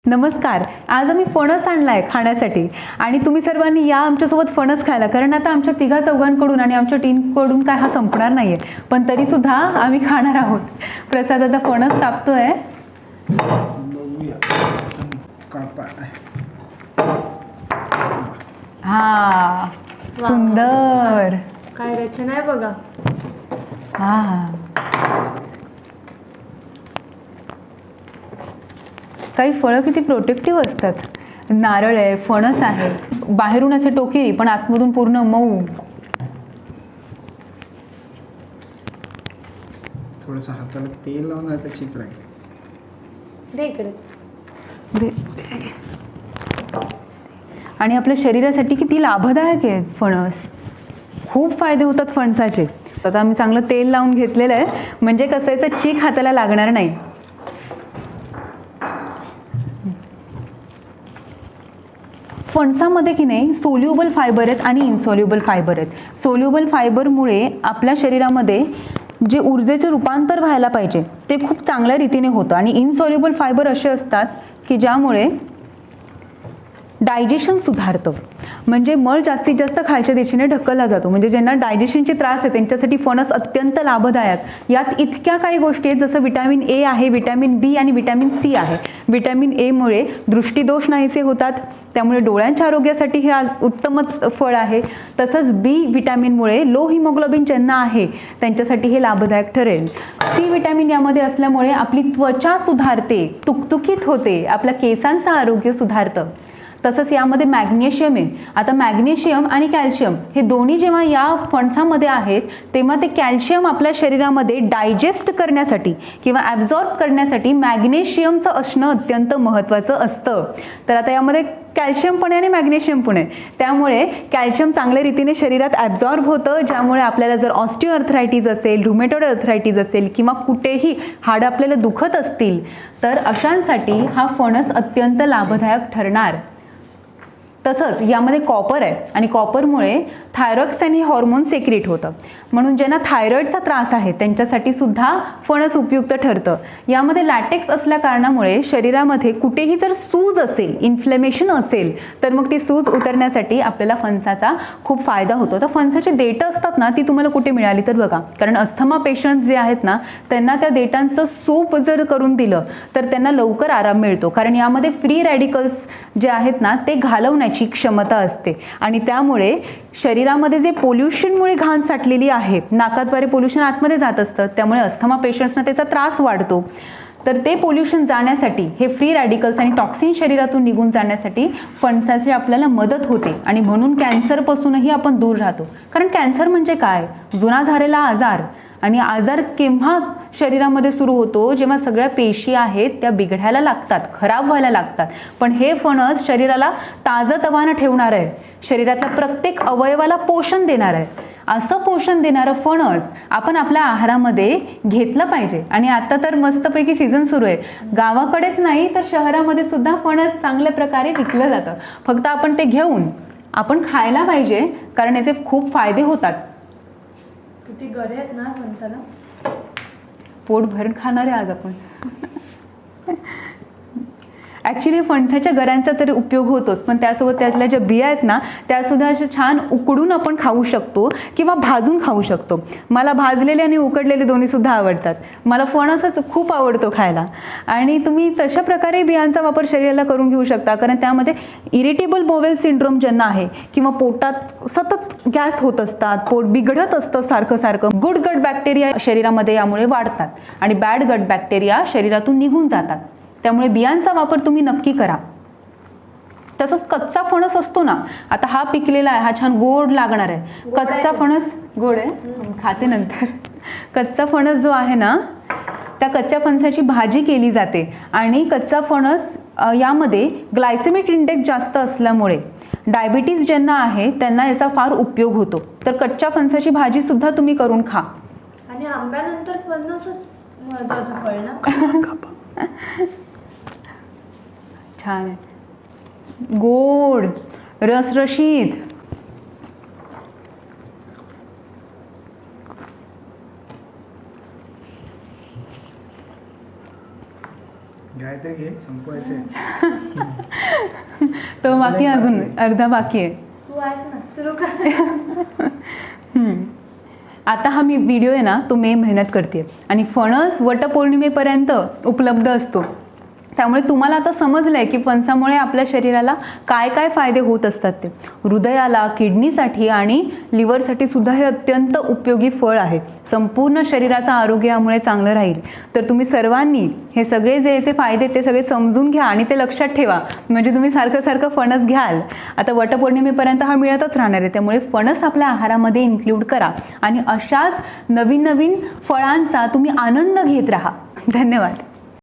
नमस्कार. आज आम्ही फणस आणलाय खाण्यासाठी आणि तुम्ही सर्वांनी या आमच्यासोबत फणस खायला, कारण आता आमच्या तिघा चौघांकडून आणि आमच्या टीमकडून काय हा संपणार नाहीये, पण तरी सुद्धा आम्ही खाणार आहोत. प्रसाद आता फणस कापतोय. हा, सुंदर. काय रचना आहे बघा. हा, काही फळं किती प्रोटेक्टिव्ह असतात. नारळ आहे, फणस आहे, बाहेरून असे टोकेरी पण आतमधून पूर्ण मऊ. थोडंसं हाताला तेल लावून आहे तर चिक लागेल. दे इकडे. आणि आपल्या शरीरासाठी किती लाभदायक आहे फणस. खूप फायदे होतात फणसाचे. आता आम्ही चांगलं तेल लावून घेतलेलं आहे, म्हणजे कसं याचं चीक हाताला लागणार नाही. फणसामध्ये की नाही सोल्युबल फायबर आहेत आणि इनसोल्युबल फायबर आहेत. सोल्युबल फायबरमुळे आपल्या शरीरामध्ये जे ऊर्जेचे रूपांतर व्हायला पाहिजे ते खूप चांगल्या रीतीने होतं, आणि इनसोल्युबल फायबर असे असतात की ज्यामुळे डायजेशन सुधारतं. म्हणजे मळ जास्तीत जास्त खालच्या दिशेने ढकलला जातो. म्हणजे ज्यांना डायजेशनचे त्रास आहे त्यांच्यासाठी फणस अत्यंत लाभदायक. यात इतक्या काही गोष्टी आहेत, जसं विटॅमिन ए आहे, विटॅमिन बी आणि विटॅमिन सी आहे. विटॅमिन एमुळे दृष्टीदोष नाहीसे होतात, त्यामुळे डोळ्यांच्या आरोग्यासाठी हे उत्तमच फळ आहे. तसंच बी विटॅमिनमुळे लो हिमोग्लोबिन ज्यांना आहे त्यांच्यासाठी हे लाभदायक ठरेल. सी विटॅमिन यामध्ये असल्यामुळे आपली त्वचा सुधारते, तुकतुकीत होते, आपल्या केसांचं आरोग्य सुधारतं. तसंच यामध्ये मॅग्नेशियम आहे. आता मॅग्नेशियम आणि कॅल्शियम हे दोन्ही जेव्हा या फणसामध्ये आहेत तेव्हा ते कॅल्शियम आपल्या शरीरामध्ये डायजेस्ट करण्यासाठी किंवा ॲब्झॉर्ब करण्यासाठी मॅग्नेशियमचं असणं अत्यंत महत्त्वाचं असतं. तर आता यामध्ये कॅल्शियम पण आहे आणि मॅग्नेशियम पण आहे, त्यामुळे कॅल्शियम चांगल्या रीतीने शरीरात ॲब्झॉर्ब होतं, ज्यामुळे आपल्याला जर ऑस्टिओआर्थरायटिस असेल, रुमेटॉइड आर्थरायटिस असेल किंवा कुठेही हाडं आपल्याला दुखत असतील तर अशांसाठी हा फणस अत्यंत लाभदायक ठरणार. तसंच यामध्ये कॉपर आहे आणि कॉपरमुळे थायरॉक्सिन हे हॉर्मोन सेक्रेट होतं, म्हणून ज्यांना थायरॉइडचा त्रास आहे त्यांच्यासाठी सुद्धा फणस उपयुक्त ठरतं. यामध्ये लॅटेक्स असल्या कारणामुळे शरीरामध्ये कुठेही जर सूज असेल, इन्फ्लेमेशन असेल तर मग ती सूज उतरण्यासाठी आपल्याला फणसाचा खूप फायदा होतो. तर फणसाची देठं असतात ना, ती तुम्हाला कुठे मिळाली तर बघा, कारण अस्थमा पेशंट्स जे आहेत ना त्यांना त्या देठांचं सूप जर करून दिलं तर त्यांना लवकर आराम मिळतो, कारण यामध्ये फ्री रॅडिकल्स जे आहेत ना ते घालवण्याची क्षमता असते. आणि त्यामुळे शरीरामध्ये जे पोल्युशनमुळे घाण साठलेली आहे, नाकाद्वारे पोल्युशन आतमध्ये जात असतं, त्यामुळे अस्थमा पेशंट्सना त्याचा त्रास वाढतो. तर ते पोल्युशन जाण्यासाठी, हे फ्री रॅडिकल्स आणि टॉक्सिन शरीरातून निघून जाण्यासाठी फणसाची आपल्याला मदत होते. आणि म्हणून कॅन्सरपासूनही आपण दूर राहतो. कारण कॅन्सर म्हणजे काय? जुना झालेला आजार. आणि आजार केव्हा शरीरामध्ये सुरू होतो? जेव्हा सगळ्या पेशी आहेत त्या बिघडायला लागतात, खराब व्हायला लागतात. पण हे फणस शरीराला ताजंतवानं ठेवणार आहे, शरीरातल्या प्रत्येक अवयवाला पोषण देणार आहे. असं पोषण देणारं फणस आपण आपल्या आहारामध्ये घेतलं पाहिजे. आणि आता तर मस्तपैकी सीझन सुरू आहे, गावाकडेच नाही तर शहरामध्ये सुद्धा फणस चांगल्या प्रकारे विकलं जातं. फक्त आपण ते घेऊन आपण खायला पाहिजे, कारण याचे खूप फायदे होतात. किती गरे आहेत ना फणसाला. पोट भरून खाणार आहे आज आपण. ॲक्च्युली फणसाच्या गऱ्यांचा तरी उपयोग होतोच, पण त्यासोबत त्यातल्या ज्या बिया आहेत ना त्यासुद्धा अशा छान उकडून आपण खाऊ शकतो किंवा भाजून खाऊ शकतो. मला भाजलेले आणि उकडलेले दोन्हीसुद्धा आवडतात. मला फणसच खूप आवडतो खायला. आणि तुम्ही तशा प्रकारे बियांचा वापर शरीराला करून घेऊ शकता, कारण त्यामध्ये इरिटेबल बॉवेल सिंड्रोम ज्यांना आहे किंवा पोटात सतत गॅस होत असतात, पोट बिघडत असतं सारखं सारखं, गुड गट बॅक्टेरिया शरीरामध्ये यामुळे वाढतात आणि बॅड गट बॅक्टेरिया शरीरातून निघून जातात. त्यामुळे बियांचा वापर तुम्ही नक्की करा. तसंच कच्चा फणस असतो ना, आता हा पिकलेला आहे, हा छान गोड लागणार आहे. कच्चा फणस गोड आहे, खाते नंतर. कच्चा फणस जो आहे ना त्या कच्च्या फणसाची भाजी केली जाते. आणि कच्चा फणस यामध्ये ग्लायसेमिक इंडेक्स जास्त असल्यामुळे डायबिटीज ज्यांना आहे त्यांना याचा फार उपयोग होतो. तर कच्च्या फणसाची भाजी सुद्धा तुम्ही करून खा. आणि आंब्यानंतर फणसच महत्वाचं फळ ना. छान आहे, गोड, रसरशीत. गाय काहीतरी घे, संपवायचंय. तो बाकी आहे, अजून अर्धा बाकी आहे. तू आहेस ना, सुरू कर. आता हा मी व्हिडिओ आहे ना, तो मे महिन्यात करते आणि फणस वटपौर्णिमेपर्यंत उपलब्ध असतो. त्यामुळे तुम्हाला आता समजलं आहे की फणसामुळे आपल्या शरीराला काय काय फायदे होत असतात. ते हृदयाला, किडनीसाठी आणि लिव्हरसाठी सुद्धा हे अत्यंत उपयोगी फळ आहे. संपूर्ण शरीराचं आरोग्य यामुळे चांगलं राहील. तर तुम्ही सर्वांनी हे सगळे जे फायदे ते सगळे समजून घ्या आणि ते लक्षात ठेवा. म्हणजे तुम्ही सारखं सारखं फणस घ्याल. आता वटपौर्णिमेपर्यंत हा मिळतच राहणार आहे. त्यामुळे फणस आपल्या आहारामध्ये इन्क्लूड करा आणि अशाच नवीन नवीन फळांचा तुम्ही आनंद घेत राहा. धन्यवाद.